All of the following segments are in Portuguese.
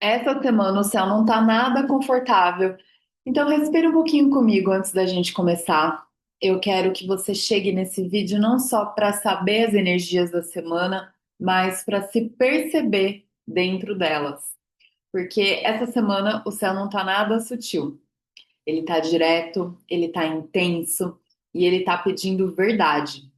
Essa semana o céu não tá nada confortável, então respira um pouquinho comigo antes da gente começar. Eu quero que você chegue nesse vídeo não só para saber as energias da semana, mas para se perceber dentro delas. Porque essa semana o céu não tá nada sutil. Ele tá direto, ele tá intenso e ele tá pedindo verdade.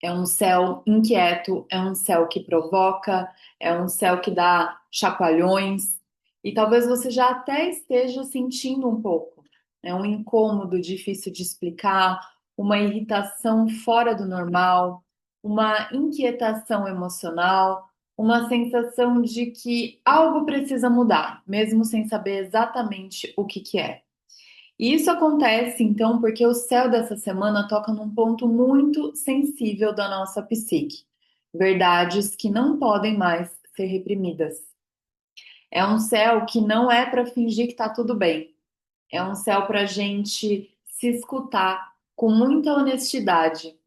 É um céu inquieto, é um céu que provoca, é um céu que dá chacoalhões, e talvez você já até esteja sentindo um pouco. É um incômodo difícil de explicar, uma irritação fora do normal, uma inquietação emocional, uma sensação de que algo precisa mudar, mesmo sem saber exatamente o que é. E isso acontece, então, porque o céu dessa semana toca num ponto muito sensível da nossa psique. Verdades que não podem mais ser reprimidas. É um céu que não é para fingir que tá tudo bem. É um céu para a gente se escutar com muita honestidade.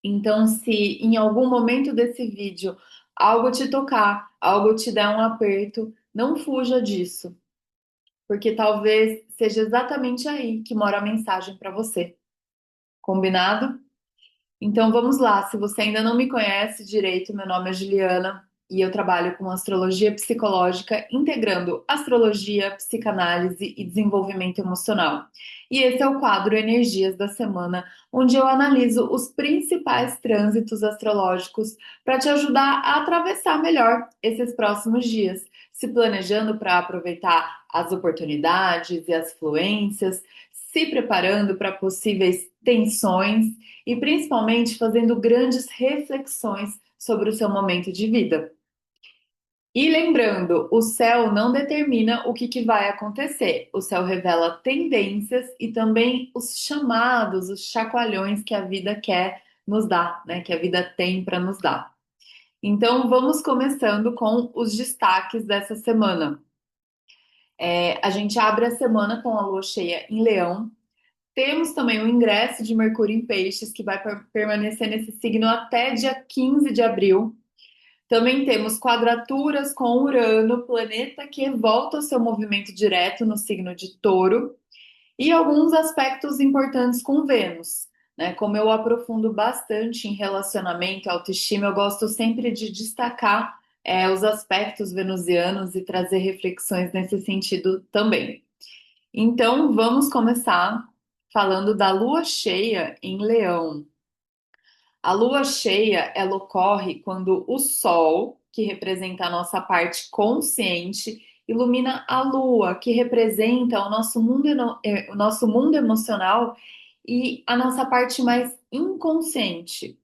Então, se em algum momento desse vídeo algo te tocar, algo te der um aperto, não fuja disso, porque talvez seja exatamente aí que mora a mensagem para você. Combinado? Então vamos lá. Se você ainda não me conhece direito, meu nome é Juliana e eu trabalho com astrologia psicológica, integrando astrologia, psicanálise e desenvolvimento emocional. E esse é o quadro Energias da Semana, onde eu analiso os principais trânsitos astrológicos para te ajudar a atravessar melhor esses próximos dias, se planejando para aproveitar as oportunidades e as fluências, se preparando para possíveis tensões e principalmente fazendo grandes reflexões sobre o seu momento de vida. E lembrando, o céu não determina o que vai acontecer. O céu revela tendências e também os chamados, os chacoalhões que a vida quer nos dar, né? Que a vida tem para nos dar. Então, vamos começando com os destaques dessa semana. A gente abre a semana com a lua cheia em Leão. Temos também o ingresso de Mercúrio em Peixes, que vai permanecer nesse signo até dia 15 de abril. Também temos quadraturas com Urano, planeta que volta ao seu movimento direto no signo de Touro, e alguns aspectos importantes com Vênus. Né? Como eu aprofundo bastante em relacionamento e autoestima, eu gosto sempre de destacar os aspectos venusianos e trazer reflexões nesse sentido também. Então, vamos começar falando da lua cheia em Leão. A lua cheia, ela ocorre quando o sol, que representa a nossa parte consciente, ilumina a lua, que representa o nosso mundo, o nosso mundo emocional e a nossa parte mais inconsciente.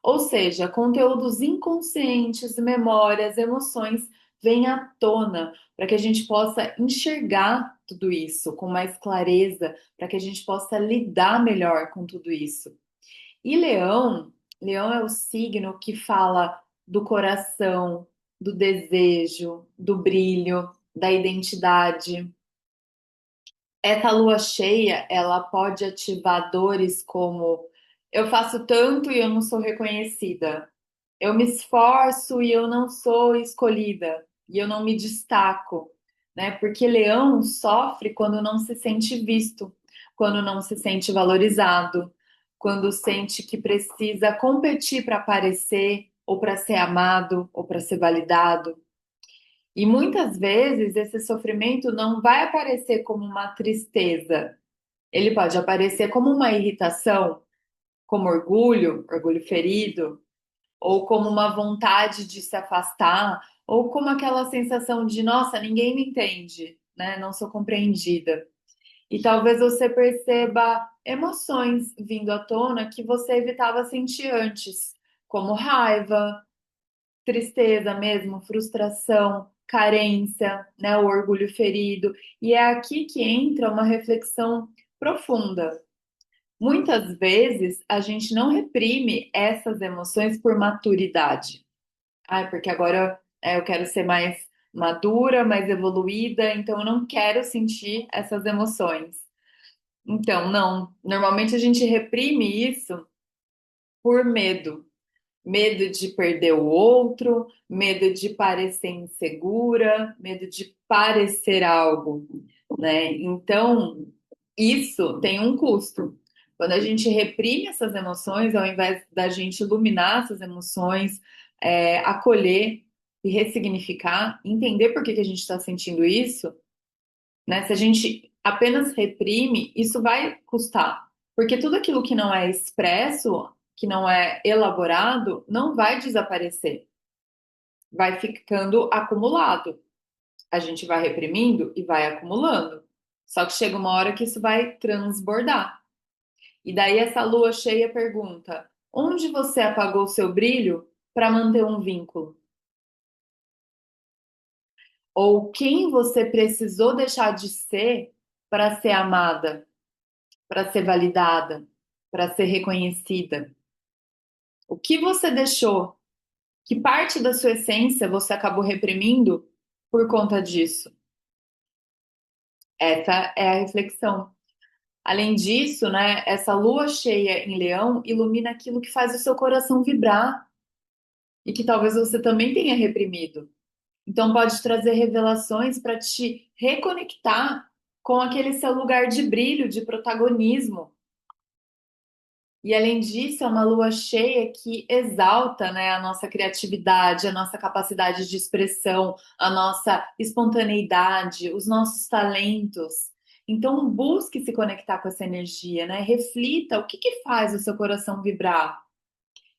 Ou seja, conteúdos inconscientes, memórias, emoções vêm à tona para que a gente possa enxergar tudo isso com mais clareza, para que a gente possa lidar melhor com tudo isso. E Leão é o signo que fala do coração, do desejo, do brilho, da identidade. Essa lua cheia, ela pode ativar dores como eu faço tanto e eu não sou reconhecida. Eu me esforço e eu não sou escolhida, e eu não me destaco, né? Porque leão sofre quando não se sente visto, quando não se sente valorizado, quando sente que precisa competir para aparecer, ou para ser amado, ou para ser validado. E muitas vezes esse sofrimento não vai aparecer como uma tristeza, ele pode aparecer como uma irritação, como orgulho, orgulho ferido, ou como uma vontade de se afastar, ou como aquela sensação de, nossa, ninguém me entende, né? Não sou compreendida. E talvez você perceba emoções vindo à tona que você evitava sentir antes, como raiva, tristeza mesmo, frustração, carência, né, o orgulho ferido. E é aqui que entra uma reflexão profunda. Muitas vezes a gente não reprime essas emoções por maturidade. Ah, porque agora eu quero ser mais madura, mais evoluída, então eu não quero sentir essas emoções. Então, não. Normalmente a gente reprime isso por medo. Medo de perder o outro, medo de parecer insegura, medo de parecer algo, né? Então, isso tem um custo. Quando a gente reprime essas emoções, ao invés da gente iluminar essas emoções, acolher e ressignificar, entender por que que a gente está sentindo isso, né? Se a gente apenas reprime, isso vai custar, porque tudo aquilo que não é expresso, que não é elaborado, não vai desaparecer, vai ficando acumulado. A gente vai reprimindo e vai acumulando. Só que chega uma hora que isso vai transbordar. E daí essa lua cheia pergunta: onde você apagou seu brilho para manter um vínculo? Ou quem você precisou deixar de ser para ser amada? Para ser validada, para ser reconhecida? O que você deixou? Que parte da sua essência você acabou reprimindo por conta disso? Essa é a reflexão. Além disso, né, essa lua cheia em Leão ilumina aquilo que faz o seu coração vibrar e que talvez você também tenha reprimido. Então pode trazer revelações para te reconectar com aquele seu lugar de brilho, de protagonismo. E além disso, é uma lua cheia que exalta, né, a nossa criatividade, a nossa capacidade de expressão, a nossa espontaneidade, os nossos talentos. Então, busque se conectar com essa energia, né? Reflita o que que faz o seu coração vibrar.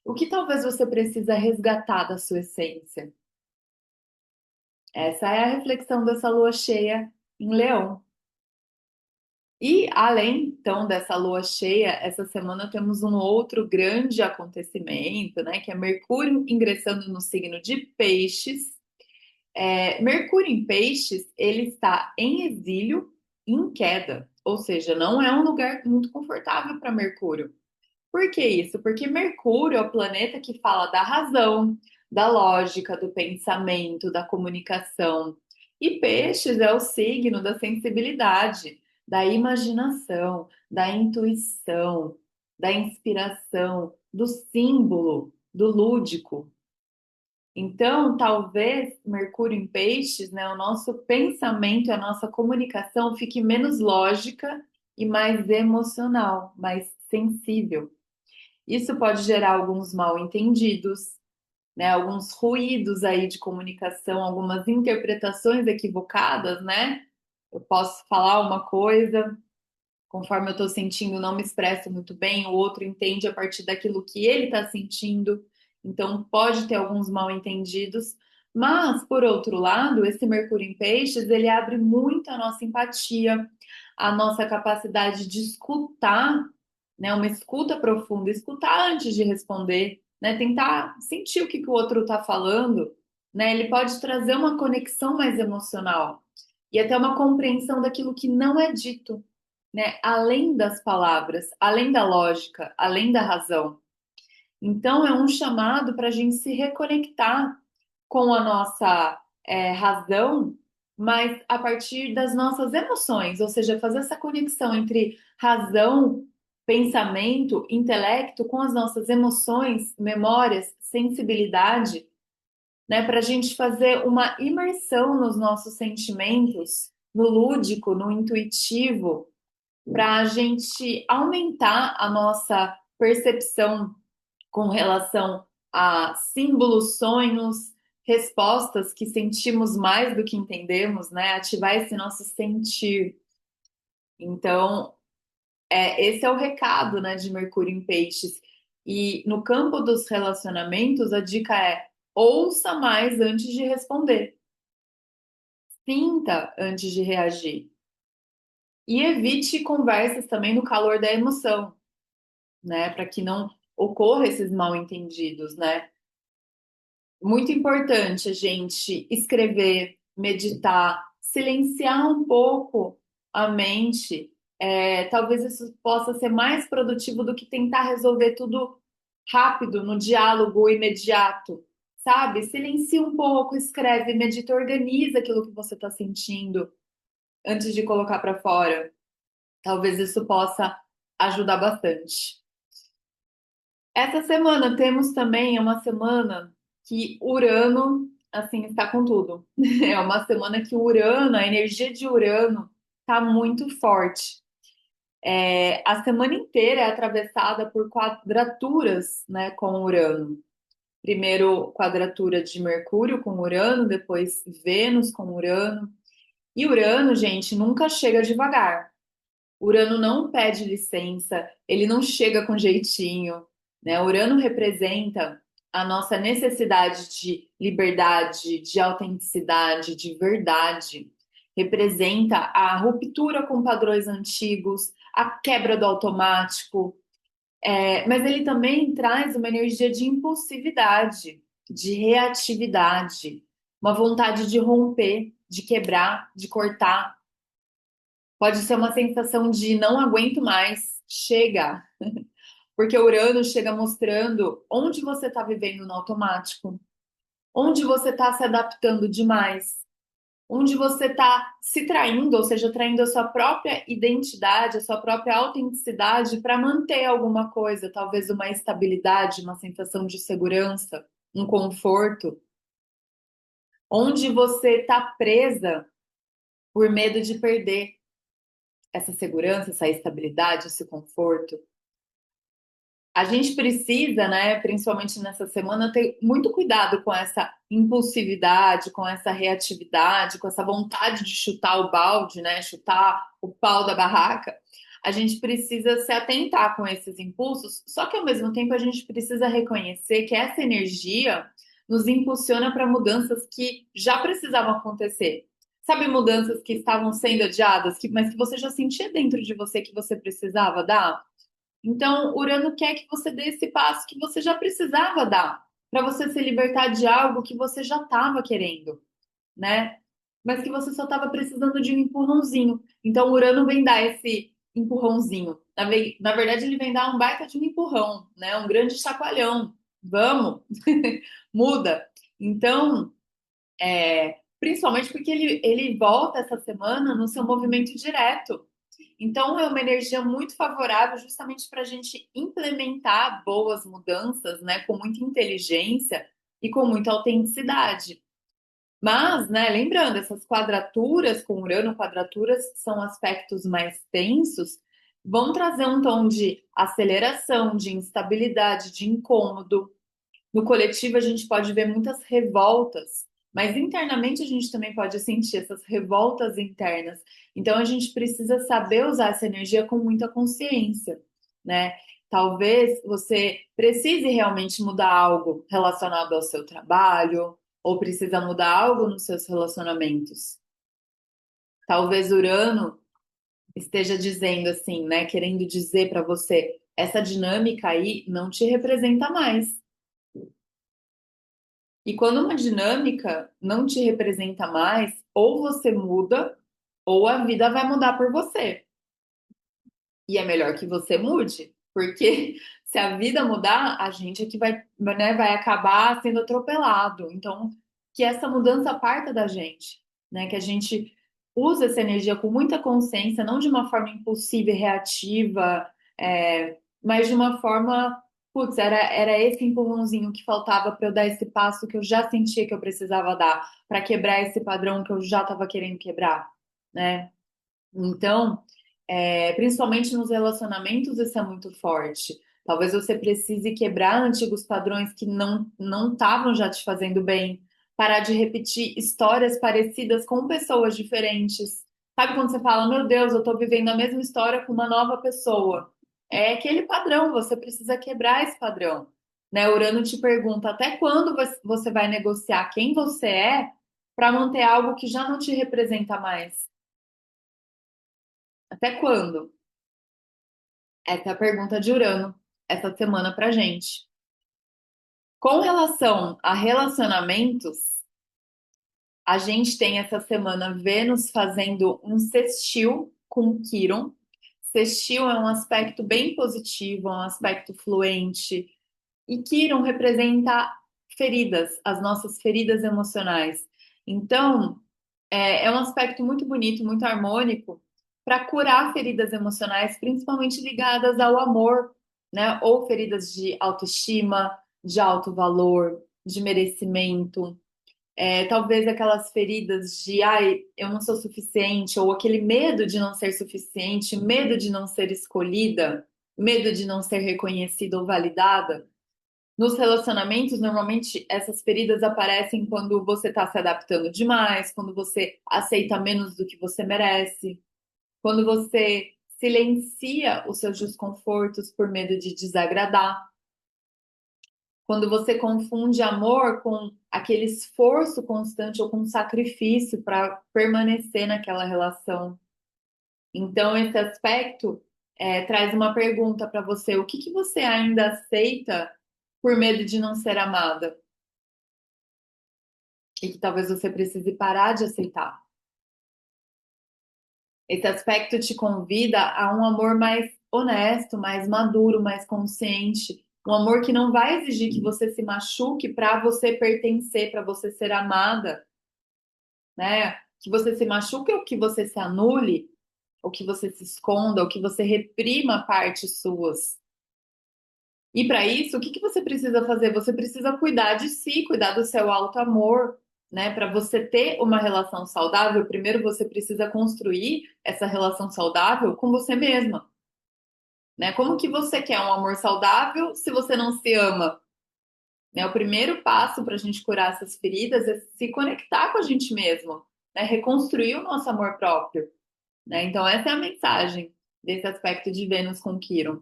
O que talvez você precisa resgatar da sua essência. Essa é a reflexão dessa lua cheia em Leão. E além, então, dessa lua cheia, essa semana temos um outro grande acontecimento, né? Que é Mercúrio ingressando no signo de Peixes. Mercúrio em Peixes, ele está em exílio, em queda, ou seja, não é um lugar muito confortável para Mercúrio. Por que isso? Porque Mercúrio é o planeta que fala da razão, da lógica, do pensamento, da comunicação. E Peixes é o signo da sensibilidade, da imaginação, da intuição, da inspiração, do símbolo, do lúdico. Então, talvez Mercúrio em Peixes, né, o nosso pensamento, a nossa comunicação fique menos lógica e mais emocional, mais sensível. Isso pode gerar alguns mal-entendidos, né? Alguns ruídos aí de comunicação, algumas interpretações equivocadas, né? Eu posso falar uma coisa, conforme eu estou sentindo, não me expresso muito bem, o outro entende a partir daquilo que ele está sentindo, então pode ter alguns mal-entendidos. Mas, por outro lado, esse Mercúrio em Peixes, ele abre muito a nossa empatia, a nossa capacidade de escutar, né? Uma escuta profunda, escutar antes de responder, né? Tentar sentir o que que o outro está falando, né? Ele pode trazer uma conexão mais emocional e até uma compreensão daquilo que não é dito, né? Além das palavras, além da lógica, além da razão. Então, é um chamado para a gente se reconectar com a nossa razão, mas a partir das nossas emoções, ou seja, fazer essa conexão entre razão, pensamento, intelecto com as nossas emoções, memórias, sensibilidade, né, para a gente fazer uma imersão nos nossos sentimentos, no lúdico, no intuitivo, para a gente aumentar a nossa percepção com relação a símbolos, sonhos, respostas que sentimos mais do que entendemos, né? Ativar esse nosso sentir. Então, esse é o recado, né, de Mercúrio em Peixes. E no campo dos relacionamentos, a dica é: ouça mais antes de responder, sinta antes de reagir. E evite conversas também no calor da emoção, né? Para que não ocorra esses mal-entendidos, né? Muito importante a gente escrever, meditar, silenciar um pouco a mente. Talvez isso possa ser mais produtivo do que tentar resolver tudo rápido, no diálogo imediato, sabe? Silencia um pouco, escreve, medita, organiza aquilo que você está sentindo antes de colocar para fora. Talvez isso possa ajudar bastante. Essa semana temos também uma semana que Urano, assim, está com tudo. É uma semana que Urano, a energia de Urano está muito forte. A semana inteira é atravessada por quadraturas, né, com Urano. Primeiro, quadratura de Mercúrio com Urano, depois Vênus com Urano. E Urano, gente, nunca chega devagar. Urano não pede licença, ele não chega com jeitinho, né? Urano representa a nossa necessidade de liberdade, de autenticidade, de verdade. Representa a ruptura com padrões antigos, a quebra do automático, mas ele também traz uma energia de impulsividade, de reatividade, uma vontade de romper, de quebrar, de cortar. Pode ser uma sensação de não aguento mais, chega. Porque o Urano chega mostrando onde você está vivendo no automático, onde você está se adaptando demais, onde você está se traindo, ou seja, traindo a sua própria identidade, a sua própria autenticidade para manter alguma coisa, talvez uma estabilidade, uma sensação de segurança, um conforto, onde você está presa por medo de perder essa segurança, essa estabilidade, esse conforto. A gente precisa, né, principalmente nessa semana, ter muito cuidado com essa impulsividade, com essa reatividade, com essa vontade de chutar o balde, né, chutar o pau da barraca. A gente precisa se atentar com esses impulsos, só que ao mesmo tempo a gente precisa reconhecer que essa energia nos impulsiona para mudanças que já precisavam acontecer. Sabe, mudanças que estavam sendo adiadas, mas que você já sentia dentro de você que você precisava dar? Então, Urano quer que você dê esse passo que você já precisava dar, para você se libertar de algo que você já estava querendo, né? Mas que você só estava precisando de um empurrãozinho. Então, Urano vem dar esse empurrãozinho. Na verdade, ele vem dar um baita de um empurrão, né? Um grande chacoalhão. Vamos, muda. Então, principalmente porque ele volta essa semana no seu movimento direto. Então, é uma energia muito favorável justamente para a gente implementar boas mudanças, né, com muita inteligência e com muita autenticidade. Mas, né, lembrando, essas quadraturas com Urano, quadraturas são aspectos mais tensos, vão trazer um tom de aceleração, de instabilidade, de incômodo. No coletivo, a gente pode ver muitas revoltas, mas internamente a gente também pode sentir essas revoltas internas. Então, a gente precisa saber usar essa energia com muita consciência, né? Talvez você precise realmente mudar algo relacionado ao seu trabalho, ou precisa mudar algo nos seus relacionamentos. Talvez Urano esteja dizendo assim, né? Querendo dizer para você, essa dinâmica aí não te representa mais. E quando uma dinâmica não te representa mais, ou você muda, ou a vida vai mudar por você. E é melhor que você mude, porque se a vida mudar, a gente é que vai, né, vai acabar sendo atropelado. Então, que essa mudança parta da gente, né? Que a gente use essa energia com muita consciência, não de uma forma impulsiva e reativa, mas de uma forma, putz, era esse empurrãozinho que faltava para eu dar esse passo que eu já sentia que eu precisava dar, para quebrar esse padrão que eu já estava querendo quebrar, né? Então, principalmente nos relacionamentos, isso é muito forte. Talvez você precise quebrar antigos padrões que não estavam já te fazendo bem, parar de repetir histórias parecidas com pessoas diferentes. Sabe quando você fala, meu Deus, eu estou vivendo a mesma história com uma nova pessoa? É aquele padrão, você precisa quebrar esse padrão. Né? Urano te pergunta até quando você vai negociar quem você é para manter algo que já não te representa mais. Até quando? Essa é a pergunta de Urano essa semana pra gente. Com relação a relacionamentos, a gente tem essa semana Vênus fazendo um sextil com Quiron. Sextil é um aspecto bem positivo, é um aspecto fluente. E Quiron representa feridas, as nossas feridas emocionais. Então, é um aspecto muito bonito, muito harmônico para curar feridas emocionais, principalmente ligadas ao amor, né? Ou feridas de autoestima, de alto valor, de merecimento. Talvez aquelas feridas de, ai, eu não sou suficiente, ou aquele medo de não ser suficiente, medo de não ser escolhida, medo de não ser reconhecida ou validada. Nos relacionamentos, normalmente essas feridas aparecem quando você está se adaptando demais, quando você aceita menos do que você merece, quando você silencia os seus desconfortos por medo de desagradar, quando você confunde amor com aquele esforço constante ou com sacrifício para permanecer naquela relação. Então, esse aspecto traz uma pergunta para você: o que que você ainda aceita por medo de não ser amada? E que talvez você precise parar de aceitar. Esse aspecto te convida a um amor mais honesto, mais maduro, mais consciente. Um amor que não vai exigir que você se machuque para você pertencer, para você ser amada, né? Que você se machuque ou que você se anule, ou que você se esconda, ou que você reprima partes suas. E para isso, o que que você precisa fazer? Você precisa cuidar de si, cuidar do seu alto amor, né? Para você ter uma relação saudável, primeiro você precisa construir essa relação saudável com você mesma, né? Como que você quer um amor saudável se você não se ama? Né? O primeiro passo para a gente curar essas feridas é se conectar com a gente mesmo, né? Reconstruir o nosso amor próprio, né? Então essa é a mensagem desse aspecto de Vênus com Quirón.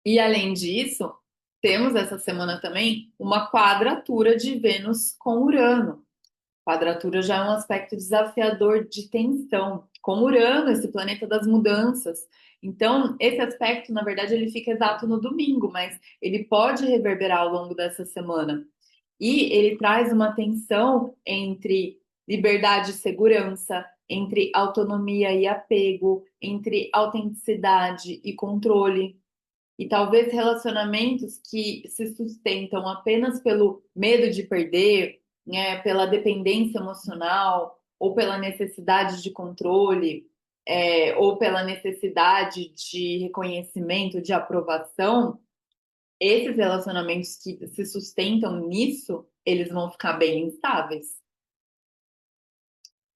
E além disso, temos essa semana também uma quadratura de Vênus com Urano. Quadratura já é um aspecto desafiador de tensão, com Urano, esse planeta das mudanças. Então, esse aspecto, na verdade, ele fica exato no domingo, mas ele pode reverberar ao longo dessa semana. E ele traz uma tensão entre liberdade e segurança, entre autonomia e apego, entre autenticidade e controle. E talvez relacionamentos que se sustentam apenas pelo medo de perder, né, pela dependência emocional, ou pela necessidade de controle, ou pela necessidade de reconhecimento, de aprovação, esses relacionamentos que se sustentam nisso, eles vão ficar bem instáveis.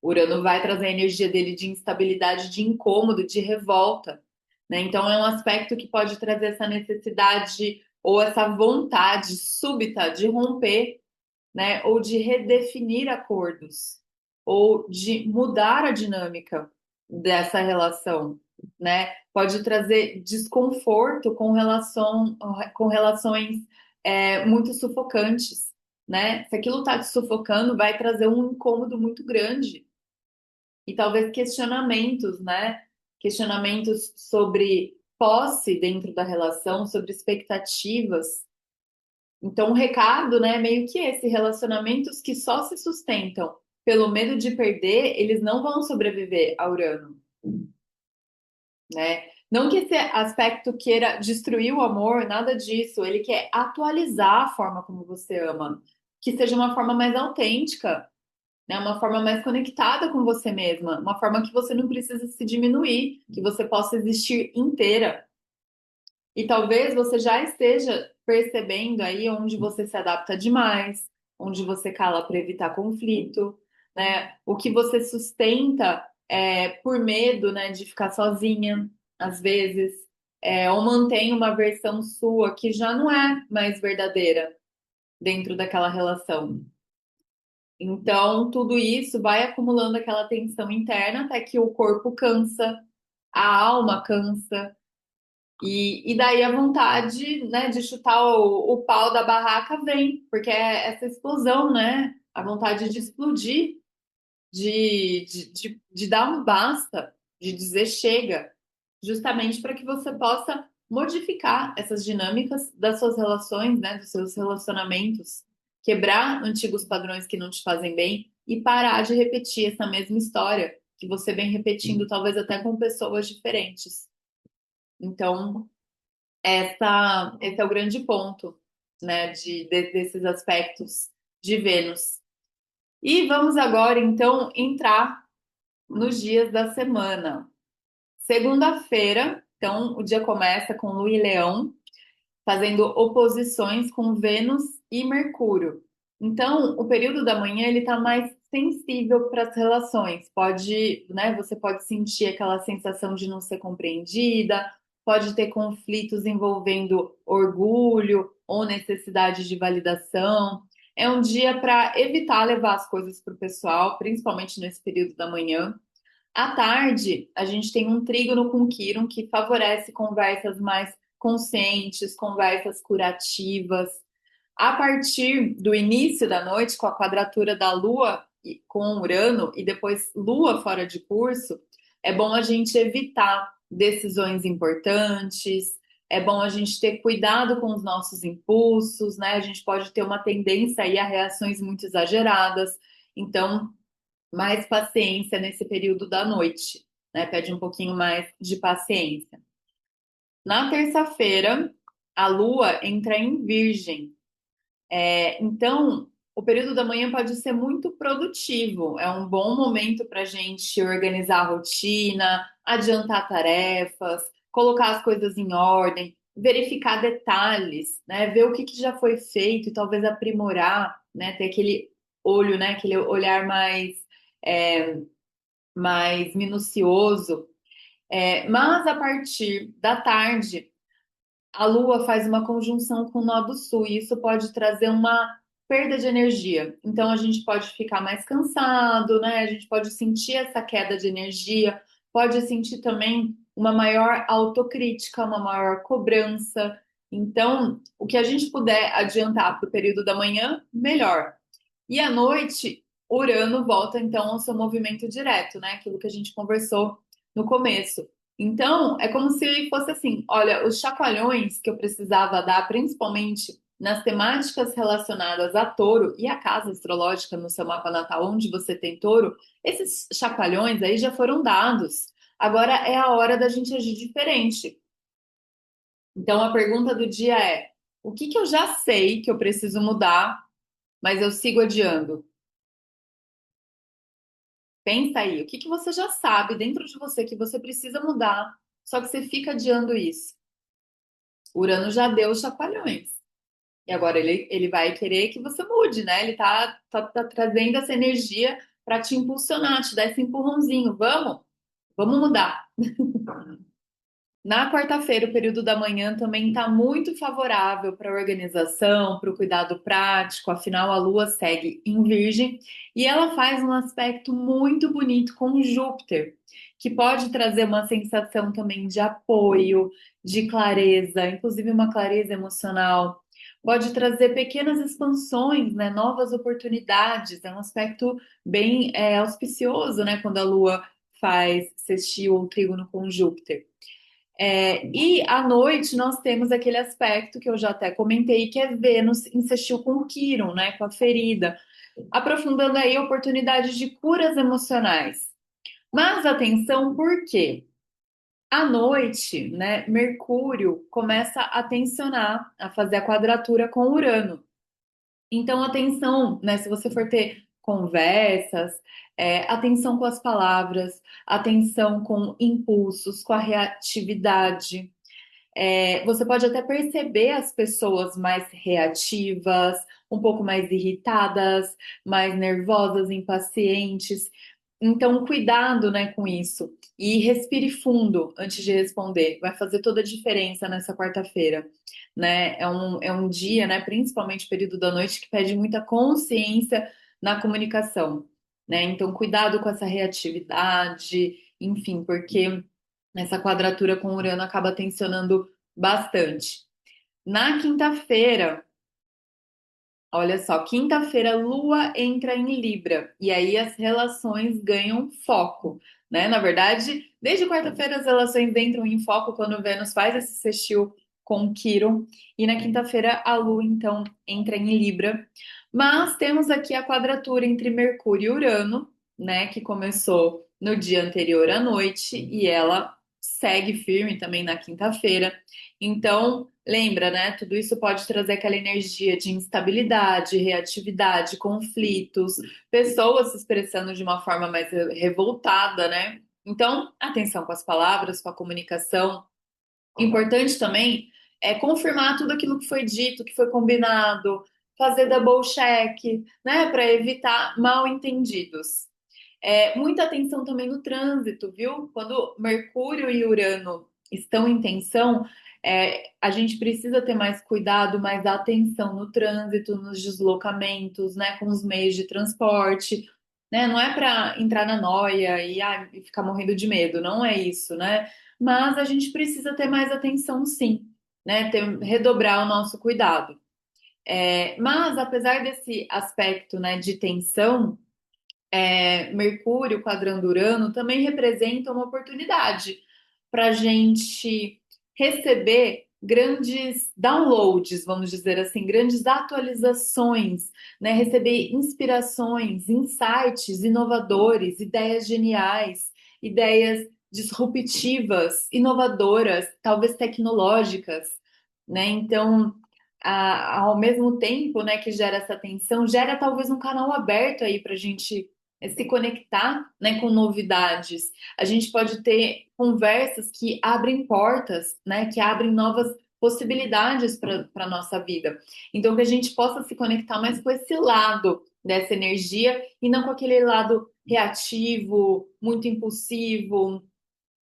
Urano vai trazer a energia dele de instabilidade, de incômodo, de revolta, né? Então é um aspecto que pode trazer essa necessidade ou essa vontade súbita de romper, né? Ou de redefinir acordos, ou de mudar a dinâmica dessa relação, né? Pode trazer desconforto com relações muito sufocantes, né? Se aquilo está te sufocando, vai trazer um incômodo muito grande e talvez questionamentos, né? Questionamentos sobre posse dentro da relação, sobre expectativas. Então, o recado, né, meio que esse, relacionamentos que só se sustentam pelo medo de perder, eles não vão sobreviver a Urano, né? Não que esse aspecto queira destruir o amor, nada disso. Ele quer atualizar a forma como você ama, que seja uma forma mais autêntica, né? Uma forma mais conectada com você mesma, uma forma que você não precisa se diminuir, que você possa existir inteira. E talvez você já esteja percebendo aí onde você se adapta demais, onde você cala para evitar conflito, né? O que você sustenta por medo, né, de ficar sozinha, às vezes, ou mantém uma versão sua que já não é mais verdadeira dentro daquela relação. Então, tudo isso vai acumulando aquela tensão interna até que o corpo cansa, a alma cansa, e daí a vontade, né, de chutar o pau da barraca vem, porque é essa explosão, né? A vontade de explodir, de dar um basta, de dizer chega, justamente para que você possa modificar essas dinâmicas das suas relações, né, dos seus relacionamentos, quebrar antigos padrões que não te fazem bem e parar de repetir essa mesma história que você vem repetindo, talvez até com pessoas diferentes. Então, esse é o grande ponto, né, desses aspectos de Vênus. E vamos agora, então, entrar nos dias da semana. Segunda-feira Então, o dia começa com Lua e Leão, fazendo oposições com Vênus e Mercúrio. Então, o período da manhã ele está mais sensível para as relações. Pode, né, você pode sentir aquela sensação de não ser compreendida, pode ter conflitos envolvendo orgulho ou necessidade de validação. É um dia para evitar levar as coisas para o pessoal, principalmente nesse período da manhã. À tarde, a gente tem um trígono com Quirón que favorece conversas mais conscientes, conversas curativas. A partir do início da noite, com a quadratura da Lua com Urano e depois Lua fora de curso, é bom a gente evitar decisões importantes, é bom a gente ter cuidado com os nossos impulsos, né? A gente pode ter uma tendência aí a reações muito exageradas. Então, mais paciência nesse período da noite, né? Pede um pouquinho mais de paciência. Na terça-feira, a Lua entra em Virgem. Então, o período da manhã pode ser muito produtivo. É um bom momento para a gente organizar a rotina, adiantar tarefas, colocar as coisas em ordem, verificar detalhes, né? Ver o que que já foi feito e talvez aprimorar, né? Ter aquele olho, né? Aquele olhar é, mais minucioso. Mas a partir da tarde, a Lua faz uma conjunção com o nó do Sul e isso pode trazer uma perda de energia. Então a gente pode ficar mais cansado, né? A gente pode sentir essa queda de energia, pode sentir também uma maior autocrítica, uma maior cobrança. Então, o que a gente puder adiantar para o período da manhã, melhor. E à noite, Urano volta então ao seu movimento direto, né? Aquilo que a gente conversou no começo. Então, é como se fosse assim: olha, os chacoalhões que eu precisava dar, principalmente nas temáticas relacionadas a touro e a casa astrológica no seu mapa natal, onde você tem touro, esses chacoalhões aí já foram dados. Agora é a hora da gente agir diferente. Então, a pergunta do dia é: o que que eu já sei que eu preciso mudar, mas eu sigo adiando? Pensa aí, o que que você já sabe dentro de você que você precisa mudar, só que você fica adiando isso? Urano já deu os chacoalhões. E agora ele vai querer que você mude, né? Ele tá trazendo essa energia para te impulsionar, te dar esse empurrãozinho. Vamos mudar. Na quarta-feira, o período da manhã também está muito favorável para a organização, para o cuidado prático, afinal a Lua segue em Virgem e ela faz um aspecto muito bonito com Júpiter, que pode trazer uma sensação também de apoio, de clareza, inclusive uma clareza emocional. Pode trazer pequenas expansões, né, novas oportunidades. É um aspecto bem auspicioso, né, quando a Lua faz sextil ou trígono com Júpiter. E à noite nós temos aquele aspecto que eu já até comentei, que é Vênus insistiu com o Quirón, né, com a ferida, aprofundando aí oportunidades de curas emocionais. Mas atenção, por quê? À noite, né, Mercúrio começa a tensionar, a fazer a quadratura com Urano. Então, atenção, né? Se você for ter conversas, atenção com as palavras, atenção com impulsos, com a reatividade. Você pode até perceber as pessoas mais reativas, um pouco mais irritadas, mais nervosas, impacientes. Então, cuidado, né, com isso. E respire fundo antes de responder. Vai fazer toda a diferença nessa quarta-feira, né? É um dia, né, principalmente período da noite, que pede muita consciência na comunicação, né? Então, cuidado com essa reatividade, enfim, porque essa quadratura com Urano acaba tensionando bastante. Na quinta-feira, olha só, quinta-feira Lua entra em Libra e aí as relações ganham foco, né? Na verdade, desde quarta-feira as relações entram em foco quando Vênus faz esse sextil com Quirón e na quinta-feira a Lua então entra em Libra. Mas temos aqui a quadratura entre Mercúrio e Urano, né, que começou no dia anterior à noite e ela segue firme também na quinta-feira. Então, lembra, né? Tudo isso pode trazer aquela energia de instabilidade, reatividade, conflitos, pessoas se expressando de uma forma mais revoltada, né? Então, atenção com as palavras, com a comunicação. Importante também é confirmar tudo aquilo que foi dito, que foi combinado, fazer double check, né, para evitar mal entendidos. Muita atenção também no trânsito, viu? Quando Mercúrio e Urano estão em tensão, a gente precisa ter mais cuidado, mais atenção no trânsito, nos deslocamentos, né, com os meios de transporte, né? Não é para entrar na noia e ficar morrendo de medo, não é isso, né? Mas a gente precisa ter mais atenção, sim, né? Redobrar o nosso cuidado. Mas apesar desse aspecto, né, de tensão, Mercúrio quadrando Urano também representa uma oportunidade para a gente receber grandes downloads, vamos dizer assim, grandes atualizações, né? Receber inspirações, insights inovadores, ideias geniais, ideias disruptivas, inovadoras, talvez tecnológicas, né? Então, ao mesmo tempo, né, que gera essa tensão, gera talvez um canal aberto aí para a gente se conectar, né, com novidades. A gente pode ter conversas que abrem portas, né, que abrem novas possibilidades para a nossa vida. Então, que a gente possa se conectar mais com esse lado dessa energia e não com aquele lado reativo, muito impulsivo,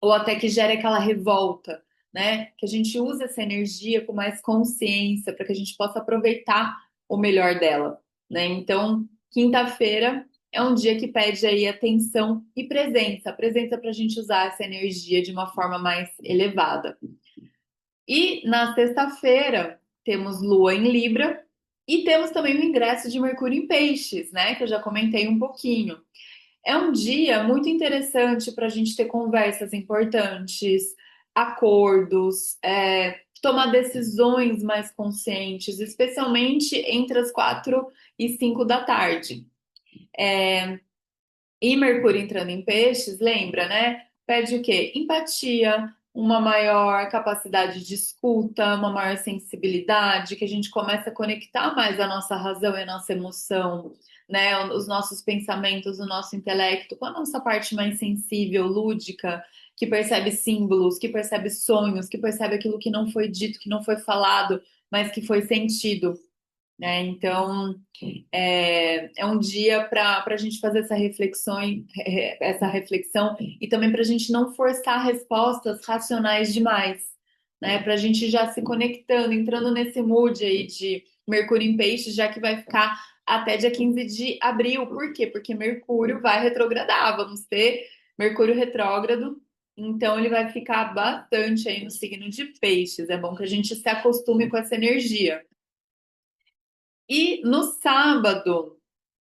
ou até que gere aquela revolta, né? Que a gente use essa energia com mais consciência para que a gente possa aproveitar o melhor dela, né? Então, quinta-feira é um dia que pede aí atenção e presença para a gente usar essa energia de uma forma mais elevada. E na sexta-feira temos Lua em Libra e temos também o ingresso de Mercúrio em Peixes, né? Que eu já comentei um pouquinho. É um dia muito interessante para a gente ter conversas importantes, acordos, tomar decisões mais conscientes, especialmente entre as 4 e 5 da tarde. E Mercúrio entrando em peixes, lembra, né? Pede o quê? Empatia, uma maior capacidade de escuta, uma maior sensibilidade, que a gente começa a conectar mais a nossa razão e a nossa emoção, né? Os nossos pensamentos, o nosso intelecto, com a nossa parte mais sensível, lúdica, que percebe símbolos, que percebe sonhos, que percebe aquilo que não foi dito, que não foi falado, mas que foi sentido, né? Então, é um dia para a gente fazer essa reflexão e também para a gente não forçar respostas racionais demais, né? Para a gente já se conectando, entrando nesse mood aí de Mercúrio em Peixes, já que vai ficar até dia 15 de abril. Por quê? Porque Mercúrio vai retrogradar, vamos ter Mercúrio retrógrado. Então, ele vai ficar bastante aí no signo de Peixes. É bom que a gente se acostume com essa energia. E no sábado,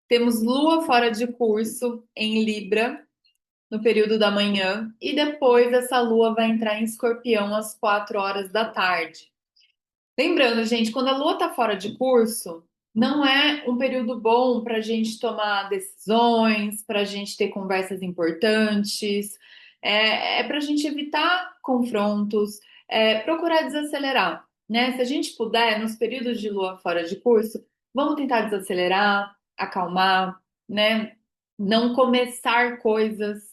temos Lua fora de curso em Libra, no período da manhã, e depois essa Lua vai entrar em Escorpião às 4 horas da tarde. Lembrando, gente, quando a Lua está fora de curso, não é um período bom para a gente tomar decisões, para a gente ter conversas importantes, é para a gente evitar confrontos, procurar desacelerar, né? Se a gente puder, nos períodos de Lua fora de curso, vamos tentar desacelerar, acalmar, né? Não começar coisas.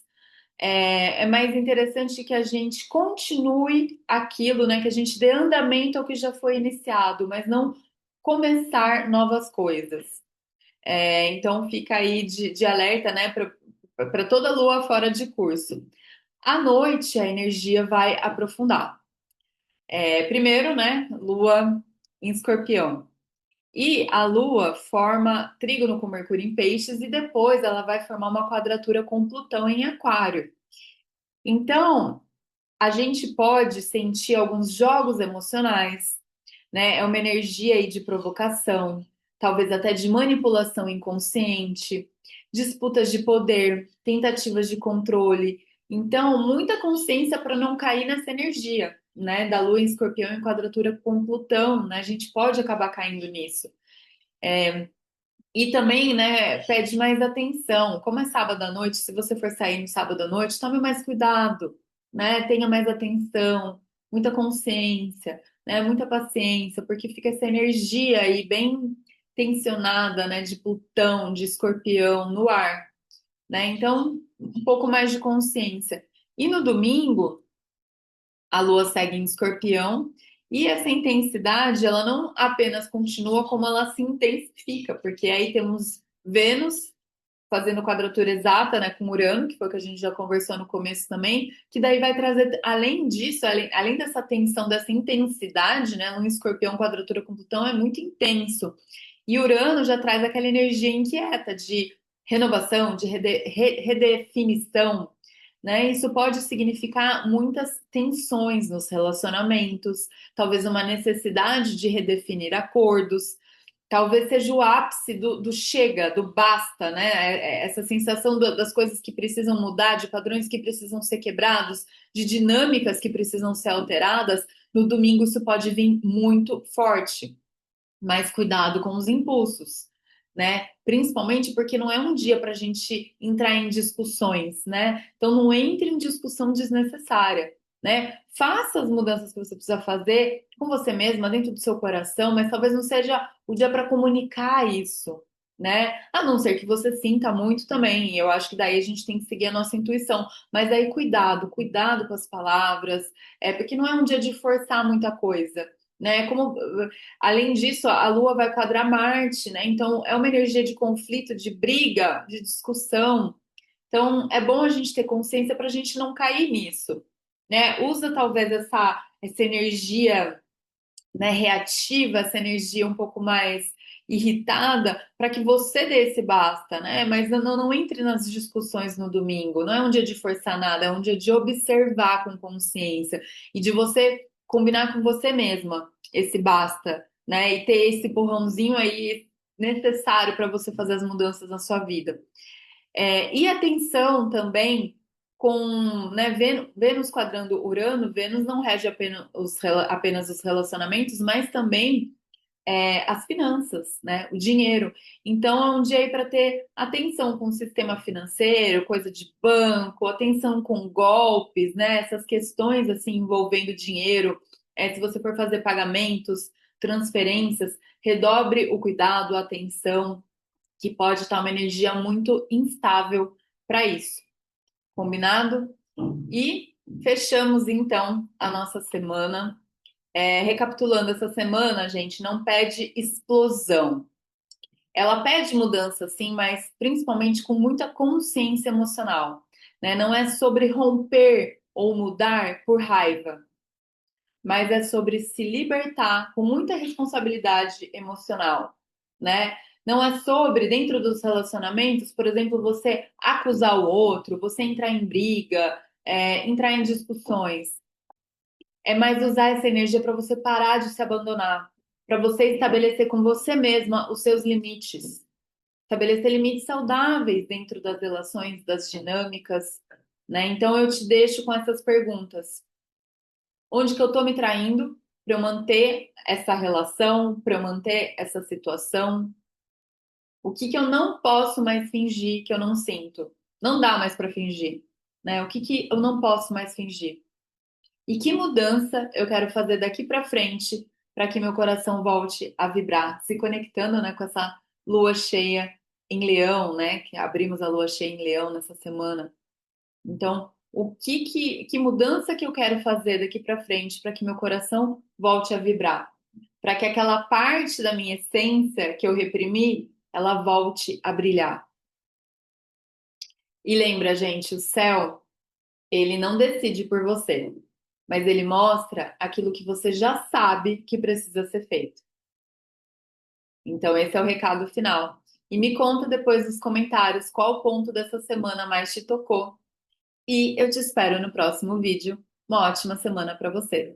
É mais interessante que a gente continue aquilo, né? Que a gente dê andamento ao que já foi iniciado, mas não começar novas coisas. Então fica aí de alerta, né? Para toda lua fora de curso. À noite a energia vai aprofundar. Primeiro, né? Lua em Escorpião. E a Lua forma trígono com Mercúrio em Peixes e depois ela vai formar uma quadratura com Plutão em Aquário. Então, a gente pode sentir alguns jogos emocionais, né? É uma energia aí de provocação, talvez até de manipulação inconsciente, disputas de poder, tentativas de controle. Então, muita consciência para não cair nessa energia, né? Da Lua em Escorpião em quadratura com Plutão, né? A gente pode acabar caindo nisso. E também, né, pede mais atenção. Como é sábado à noite, se você for sair no sábado à noite, tome mais cuidado, né? Tenha mais atenção, muita consciência, né? Muita paciência, porque fica essa energia aí bem tensionada, né? De Plutão, de Escorpião no ar, né? Então, um pouco mais de consciência. E no domingo A Lua segue em Escorpião e essa intensidade, ela não apenas continua, como ela se intensifica, porque aí temos Vênus fazendo quadratura exata, né, com Urano, que foi o que a gente já conversou no começo também, que daí vai trazer, além disso, além dessa tensão, dessa intensidade, né, um Escorpião quadratura com Plutão é muito intenso. E Urano já traz aquela energia inquieta de renovação, de redefinição, né? Isso pode significar muitas tensões nos relacionamentos, talvez uma necessidade de redefinir acordos, talvez seja o ápice do chega, do basta, né? Essa sensação das coisas que precisam mudar, de padrões que precisam ser quebrados, de dinâmicas que precisam ser alteradas. No domingo, isso pode vir muito forte, mas cuidado com os impulsos, né? Principalmente porque não é um dia para a gente entrar em discussões, né? Então não entre em discussão desnecessária, né? Faça as mudanças que você precisa fazer com você mesma, dentro do seu coração, mas talvez não seja o dia para comunicar isso, né? A não ser que você sinta muito também. Eu acho que daí a gente tem que seguir a nossa intuição, mas aí cuidado, cuidado com as palavras, porque não é um dia de forçar muita coisa, né? Como além disso, a Lua vai quadrar Marte, né? Então é uma energia de conflito, de briga, de discussão. Então é bom a gente ter consciência para a gente não cair nisso, né? Usa talvez essa energia, né, reativa, essa energia um pouco mais irritada, para que você dê esse basta, né? Mas não entre nas discussões no domingo. Não é um dia de forçar nada, é um dia de observar com consciência e de você combinar com você mesma esse basta, né? E ter esse empurrãozinho aí necessário para você fazer as mudanças na sua vida. E atenção também com, né, Vênus quadrando Urano. Vênus não rege apenas os relacionamentos, mas também as finanças, né, o dinheiro. Então é um dia aí para ter atenção com o sistema financeiro, coisa de banco, atenção com golpes, né, essas questões assim envolvendo dinheiro. Se você for fazer pagamentos, transferências, redobre o cuidado, a atenção, que pode estar uma energia muito instável para isso. Combinado? E fechamos então a nossa semana. Recapitulando, essa semana, gente, não pede explosão. Ela pede mudança, sim, mas principalmente com muita consciência emocional, né? Não é sobre romper ou mudar por raiva, mas é sobre se libertar com muita responsabilidade emocional, né? Não é sobre, dentro dos relacionamentos, por exemplo, você acusar o outro, você entrar em briga, entrar em discussões. É mais usar essa energia para você parar de se abandonar, para você estabelecer com você mesma os seus limites, estabelecer limites saudáveis dentro das relações, das dinâmicas, né? Então eu te deixo com essas perguntas. Onde que eu estou me traindo para eu manter essa relação, para eu manter essa situação? O que que eu não posso mais fingir que eu não sinto? Não dá mais para fingir, né? O que que eu não posso mais fingir? E que mudança eu quero fazer daqui para frente para que meu coração volte a vibrar, se conectando, né, com essa lua cheia em Leão, né? Que abrimos a lua cheia em Leão nessa semana. Então, que mudança que eu quero fazer daqui para frente para que meu coração volte a vibrar? Para que aquela parte da minha essência que eu reprimi, ela volte a brilhar. E lembra, gente, o céu, ele não decide por você, mas ele mostra aquilo que você já sabe que precisa ser feito. Então, esse é o recado final. E me conta depois nos comentários qual ponto dessa semana mais te tocou. E eu te espero no próximo vídeo. Uma ótima semana para você.